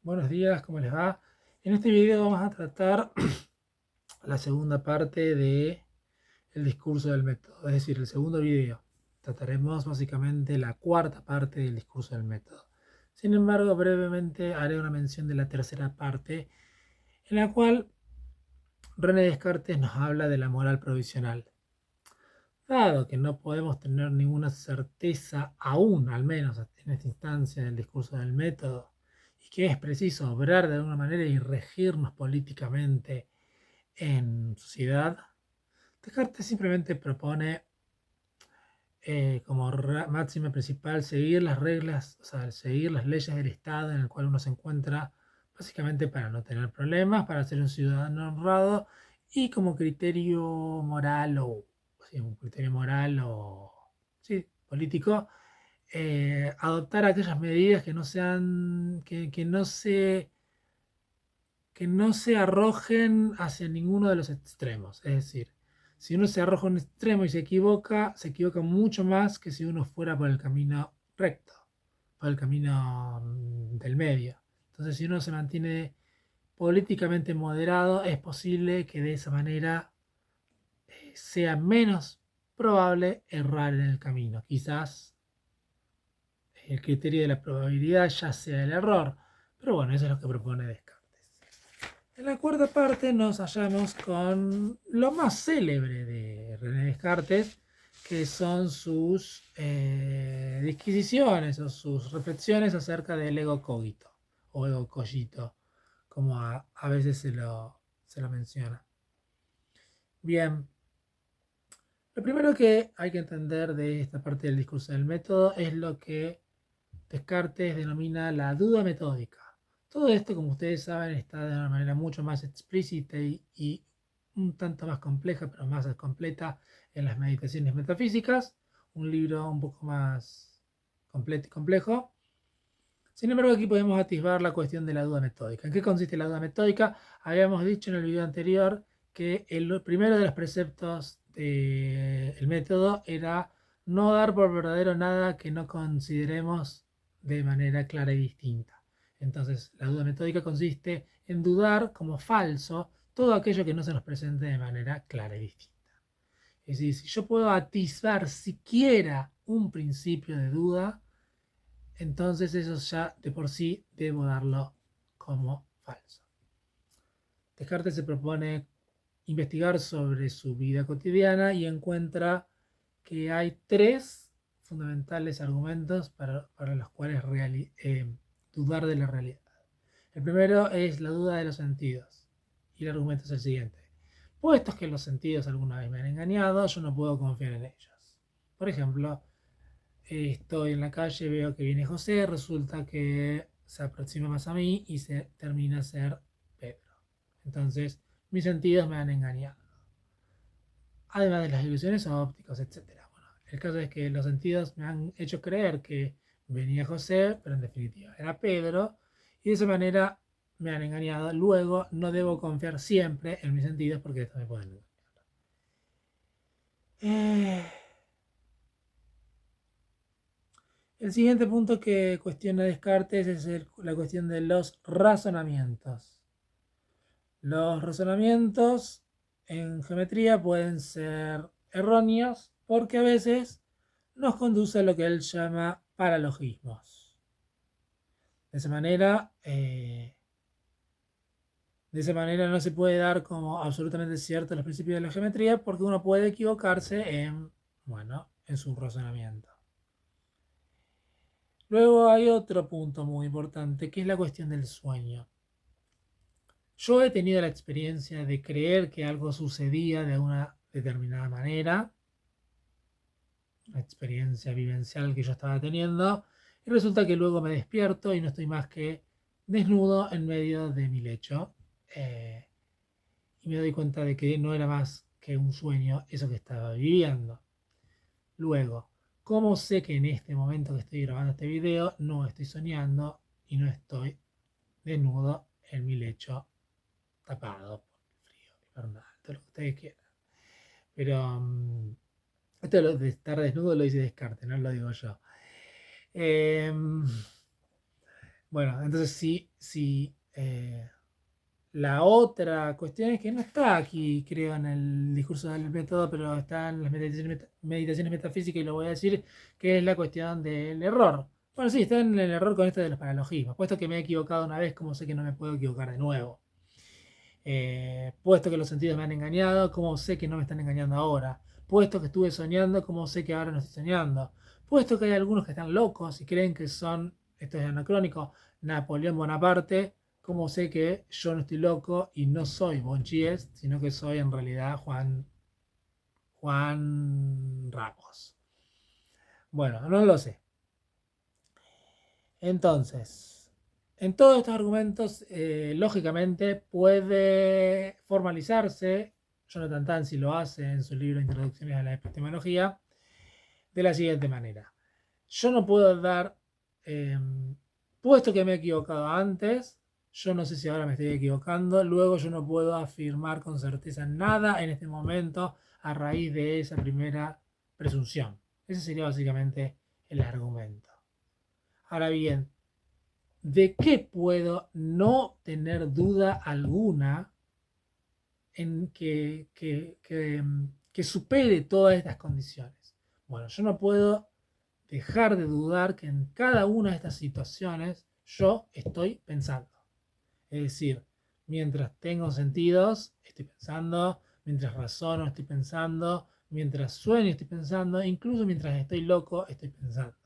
Buenos días, ¿cómo les va? En este video vamos a tratar la segunda parte de el discurso del método, es decir, el segundo video. Trataremos básicamente la cuarta parte del discurso del método. Sin embargo, brevemente haré una mención de la tercera parte, en la cual René Descartes nos habla de la moral provisional. Dado que no podemos tener ninguna certeza aún, al menos en esta instancia del discurso del método, y que es preciso obrar de alguna manera y regirnos políticamente en sociedad, Descartes simplemente propone como máxima principal seguir las reglas, o sea, seguir las leyes del Estado en el cual uno se encuentra, básicamente para no tener problemas, para ser un ciudadano honrado y como criterio moral o sí, un criterio moral o sí, político, adoptar aquellas medidas que no sean, que no se arrojen hacia ninguno de los extremos. Es decir, si uno se arroja a un extremo y se equivoca mucho más que si uno fuera por el camino recto, por el camino del medio. Entonces, si uno se mantiene políticamente moderado, es posible que de esa manera sea menos probable errar en el camino. Quizás el criterio de la probabilidad ya sea el error, pero bueno, eso es lo que propone Descartes. En la cuarta parte nos hallamos con lo más célebre de René Descartes, que son sus disquisiciones o sus reflexiones acerca del ego cogito o ego cogito, como a veces se lo menciona. Bien, lo primero que hay que entender de esta parte del discurso del método es lo que Descartes denomina la duda metódica. Todo esto, como ustedes saben, está de una manera mucho más explícita y un tanto más compleja, pero más completa en las meditaciones metafísicas, un libro un poco más completo y complejo. Sin embargo, aquí podemos atisbar la cuestión de la duda metódica. ¿En qué consiste la duda metódica? Habíamos dicho en el video anterior que el primero de los preceptos del método era no dar por verdadero nada que no consideremos de manera clara y distinta. Entonces, la duda metódica consiste en dudar como falso todo aquello que no se nos presente de manera clara y distinta. Es decir, si yo puedo atisbar siquiera un principio de duda, entonces eso ya de por sí debo darlo como falso. Descartes se propone investigar sobre su vida cotidiana y encuentra que hay tres fundamentales argumentos para los cuales dudar de la realidad. El primero es la duda de los sentidos. Y el argumento es el siguiente. Puestos que los sentidos alguna vez me han engañado, yo no puedo confiar en ellos. Por ejemplo, estoy en la calle, veo que viene José, resulta que se aproxima más a mí y se termina a ser Pedro. Entonces, mis sentidos me han engañado. Además de las ilusiones ópticas, etc. Bueno, el caso es que los sentidos me han hecho creer que venía José, pero en definitiva era Pedro, y de esa manera me han engañado. Luego, no debo confiar siempre en mis sentidos porque esto me pueden engañar. Eh, El siguiente punto que cuestiona Descartes es la cuestión de los razonamientos. Los razonamientos en geometría pueden ser erróneos porque a veces nos conduce a lo que él llama paralogismos. De esa manera, no se puede dar como absolutamente cierto los principios de la geometría porque uno puede equivocarse en su razonamiento. Luego hay otro punto muy importante que es la cuestión del sueño. Yo he tenido la experiencia de creer que algo sucedía de una determinada manera, una experiencia vivencial que yo estaba teniendo, y resulta que luego me despierto y no estoy más que desnudo en medio de mi lecho. eh, y me doy cuenta de que no era más que un sueño eso que estaba viviendo. Luego, ¿cómo sé que en este momento que estoy grabando este video no estoy soñando y no estoy desnudo en mi lecho tapado por el frío invernal, todo lo que ustedes quieran? Pero esto de estar desnudo lo dice Descartes, no lo digo yo. Eh, Bueno, entonces la otra cuestión es que no está aquí, creo, en el discurso del método, pero está en las meditaciones metafísicas y lo voy a decir, que es la cuestión del error. Bueno, sí, está en el error con esto de los paralogismos. Puesto que me he equivocado una vez, ¿cómo sé que no me puedo equivocar de nuevo? Puesto que los sentidos me han engañado, ¿cómo sé que no me están engañando ahora? Puesto que estuve soñando, ¿cómo sé que ahora no estoy soñando? Puesto que hay algunos que están locos y creen que son, esto es anacrónico, Napoleón Bonaparte, ¿cómo sé que yo no estoy loco y no soy Bonchies, sino que soy en realidad Juan Ramos? Bueno, no lo sé. Entonces, en todos estos argumentos, lógicamente puede formalizarse, Jonathan Tanzi lo hace en su libro Introducciones a la Epistemología, de la siguiente manera. Yo no puedo dar, eh, puesto que me he equivocado antes, yo no sé si ahora me estoy equivocando, luego yo no puedo afirmar con certeza nada en este momento a raíz de esa primera presunción. Ese sería básicamente el argumento. Ahora bien, ¿de qué puedo no tener duda alguna en que supere todas estas condiciones? Bueno, yo no puedo dejar de dudar que en cada una de estas situaciones yo estoy pensando. Es decir, mientras tengo sentidos, estoy pensando, mientras razono, estoy pensando, mientras sueño, estoy pensando, incluso mientras estoy loco, estoy pensando.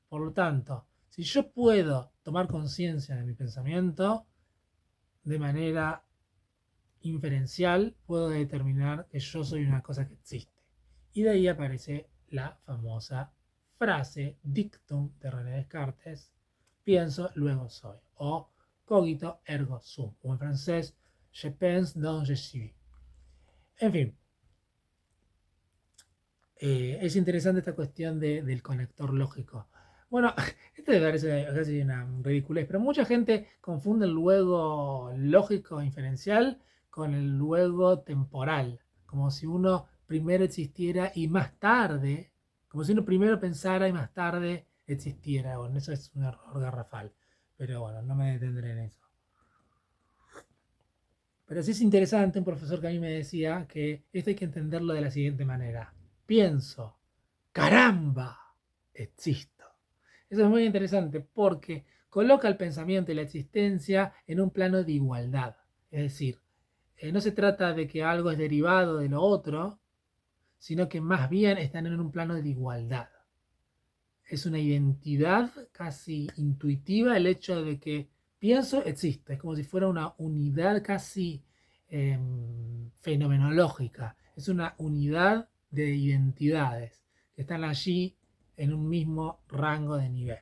Por lo tanto, si yo puedo tomar conciencia de mi pensamiento de manera inferencial, puedo determinar que yo soy una cosa que existe. Y de ahí aparece la famosa frase, dictum de René Descartes, pienso, luego soy, o cogito ergo sum, o en francés, je pense donc je suis. En fin, es interesante esta cuestión del conector lógico. Bueno, esto me parece casi una ridiculez, pero mucha gente confunde el luego lógico inferencial con el luego temporal, como si uno primero existiera y más tarde, como si uno primero pensara y más tarde existiera. Bueno, eso es un error garrafal, pero bueno, no me detendré en eso. Pero sí es interesante, un profesor que a mí me decía que esto hay que entenderlo de la siguiente manera. Pienso, caramba, existo. Eso es muy interesante porque coloca el pensamiento y la existencia en un plano de igualdad. Es decir, no se trata de que algo es derivado de lo otro, sino que más bien están en un plano de igualdad. Es una identidad casi intuitiva el hecho de que pienso, existo. Es como si fuera una unidad casi fenomenológica. Es una unidad de identidades que están allí en un mismo rango de nivel.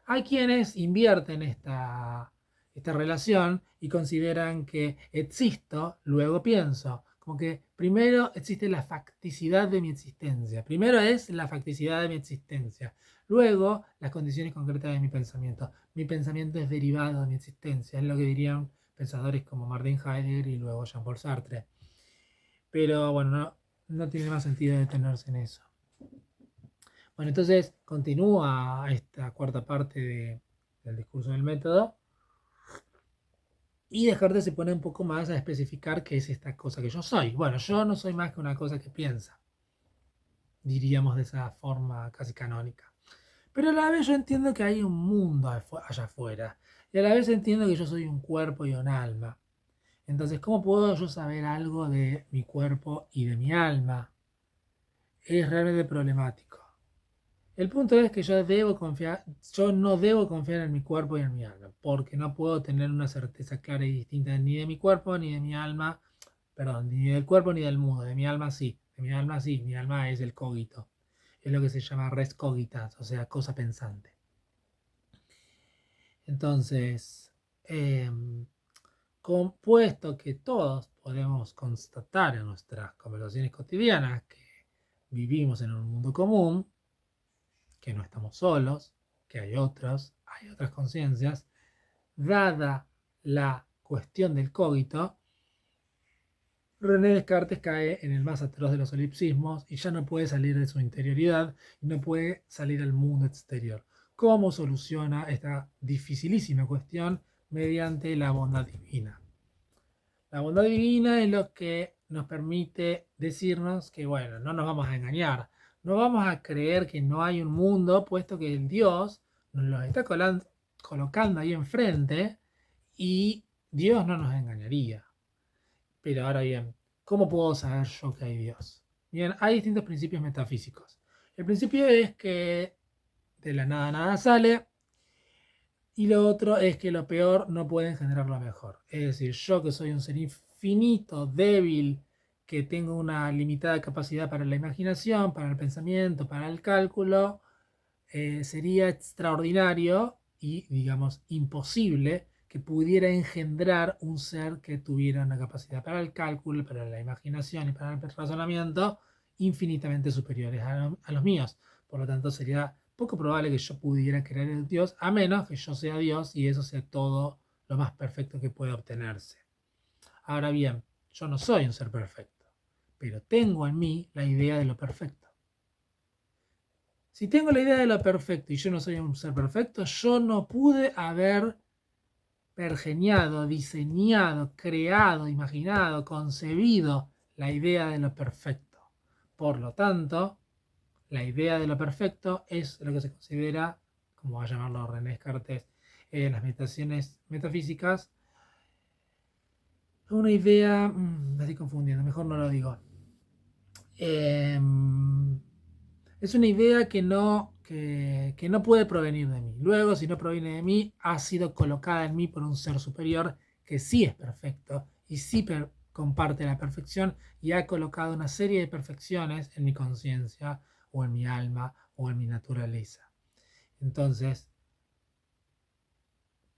Hay quienes invierten esta relación y consideran que existo, luego pienso. Como que primero existe la facticidad de mi existencia. Primero es la facticidad de mi existencia. Luego, las condiciones concretas de mi pensamiento. Mi pensamiento es derivado de mi existencia, es lo que dirían pensadores como Martin Heidegger y luego Jean-Paul Sartre. Pero bueno, no tiene más sentido detenerse en eso. Bueno, entonces continúa esta cuarta parte del discurso del método y Descartes se pone un poco más a especificar qué es esta cosa que yo soy. Bueno, yo no soy más que una cosa que piensa, diríamos de esa forma casi canónica. Pero a la vez yo entiendo que hay un mundo allá afuera. Y a la vez entiendo que yo soy un cuerpo y un alma. Entonces, ¿cómo puedo yo saber algo de mi cuerpo y de mi alma? Es realmente problemático. El punto es que yo no debo confiar en mi cuerpo y en mi alma, porque no puedo tener una certeza clara y distinta ni de mi cuerpo ni de mi alma, perdón, ni del cuerpo ni del mundo, de mi alma sí, mi alma es el cogito, es lo que se llama res cogitas, o sea, cosa pensante. Entonces, compuesto que todos podemos constatar en nuestras conversaciones cotidianas que vivimos en un mundo común, que no estamos solos, que hay otras conciencias, dada la cuestión del cogito, René Descartes cae en el más atroz de los solipsismos y ya no puede salir de su interioridad y no puede salir al mundo exterior. cómo soluciona esta dificilísima cuestión mediante la bondad divina. La bondad divina es lo que nos permite decirnos que, bueno, no nos vamos a engañar, no vamos a creer que no hay un mundo, puesto que el Dios nos lo está colocando ahí enfrente y Dios no nos engañaría. Pero ahora bien, ¿cómo puedo saber yo que hay Dios? Bien, hay distintos principios metafísicos. El principio es que de la nada nada sale, y lo otro es que lo peor no puede engendrar lo mejor. Es decir, yo que soy un ser infinito, débil, que tengo una limitada capacidad para la imaginación, para el pensamiento, para el cálculo, sería extraordinario y, digamos, imposible que pudiera engendrar un ser que tuviera una capacidad para el cálculo, para la imaginación y para el razonamiento infinitamente superiores a los míos. Por lo tanto, sería poco probable que yo pudiera creer en Dios, a menos que yo sea Dios y eso sea todo lo más perfecto que pueda obtenerse. Ahora bien, yo no soy un ser perfecto, pero tengo en mí la idea de lo perfecto. Si tengo la idea de lo perfecto y yo no soy un ser perfecto, yo no pude haber pergeniado, diseñado, creado, imaginado, concebido la idea de lo perfecto. Por lo tanto, la idea de lo perfecto es lo que se considera, como va a llamarlo René Descartes en las meditaciones metafísicas, una idea, me estoy confundiendo, mejor no lo digo. Es una idea que no puede provenir de mí. Luego, si no proviene de mí, ha sido colocada en mí por un ser superior que sí es perfecto y sí comparte la perfección y ha colocado una serie de perfecciones en mi conciencia o en mi alma o en mi naturaleza. Entonces,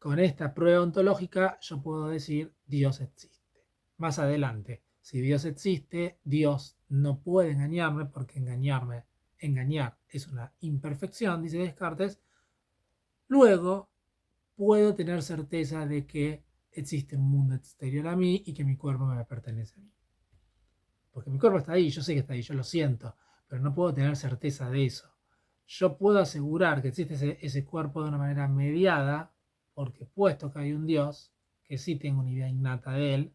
con esta prueba ontológica yo puedo decir Dios existe. Más adelante, si Dios existe, Dios no puede engañarme porque engañar es una imperfección, dice Descartes. Luego puedo tener certeza de que existe un mundo exterior a mí y que mi cuerpo me pertenece a mí. Porque mi cuerpo está ahí, yo sé que está ahí, yo lo siento, pero no puedo tener certeza de eso. Yo puedo asegurar que existe ese cuerpo de una manera mediada, porque puesto que hay un Dios, que sí tengo una idea innata de él,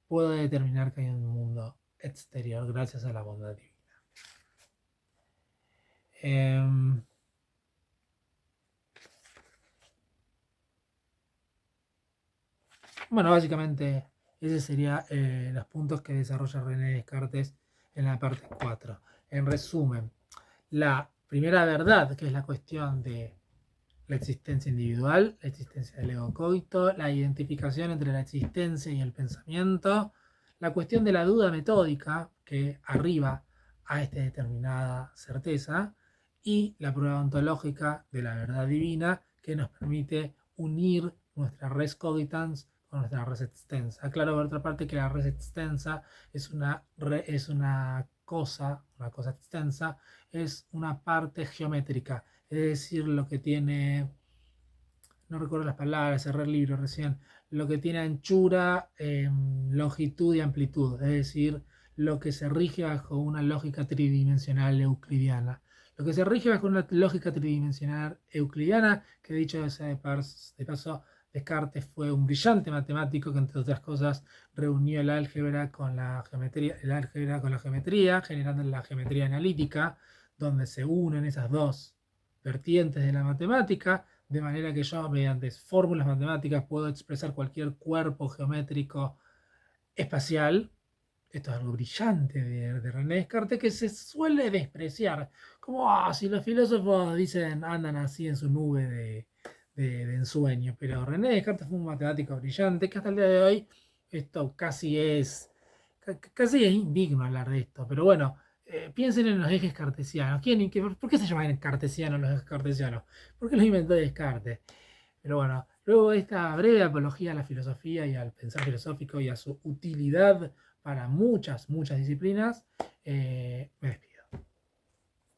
puedo determinar que hay un mundo exterior gracias a la bondad divina. Bueno, básicamente esos serían los puntos que desarrolla René Descartes en la parte 4. En resumen, la primera verdad, que es la cuestión de la existencia individual, la existencia del ego cogito, la identificación entre la existencia y el pensamiento, la cuestión de la duda metódica que arriba a esta determinada certeza y la prueba ontológica de la verdad divina que nos permite unir nuestra res cogitans con nuestra res extensa. Claro, por otra parte, que la res extensa es una cosa extensa, es una parte geométrica, es decir, lo que tiene, no recuerdo las palabras, cerré el libro recién, lo que tiene anchura, longitud y amplitud, es decir, lo que se rige bajo una lógica tridimensional euclidiana. Lo que se rige bajo una lógica tridimensional euclidiana, que dicho sea de paso, Descartes fue un brillante matemático que, entre otras cosas, reunió el álgebra con la geometría, generando la geometría analítica, donde se unen esas dos vertientes de la matemática, de manera que yo, mediante fórmulas matemáticas, puedo expresar cualquier cuerpo geométrico espacial. Esto es algo brillante de René Descartes, que se suele despreciar, como si los filósofos dicen andan así en su nube de ensueño, pero René Descartes fue un matemático brillante que hasta el día de hoy esto casi es indigno hablar de esto, pero bueno, piensen en los ejes cartesianos. ¿Por qué se llaman cartesianos los ejes cartesianos? ¿Por qué los inventó Descartes? Pero bueno, luego de esta breve apología a la filosofía y al pensar filosófico y a su utilidad para muchas disciplinas, me despido.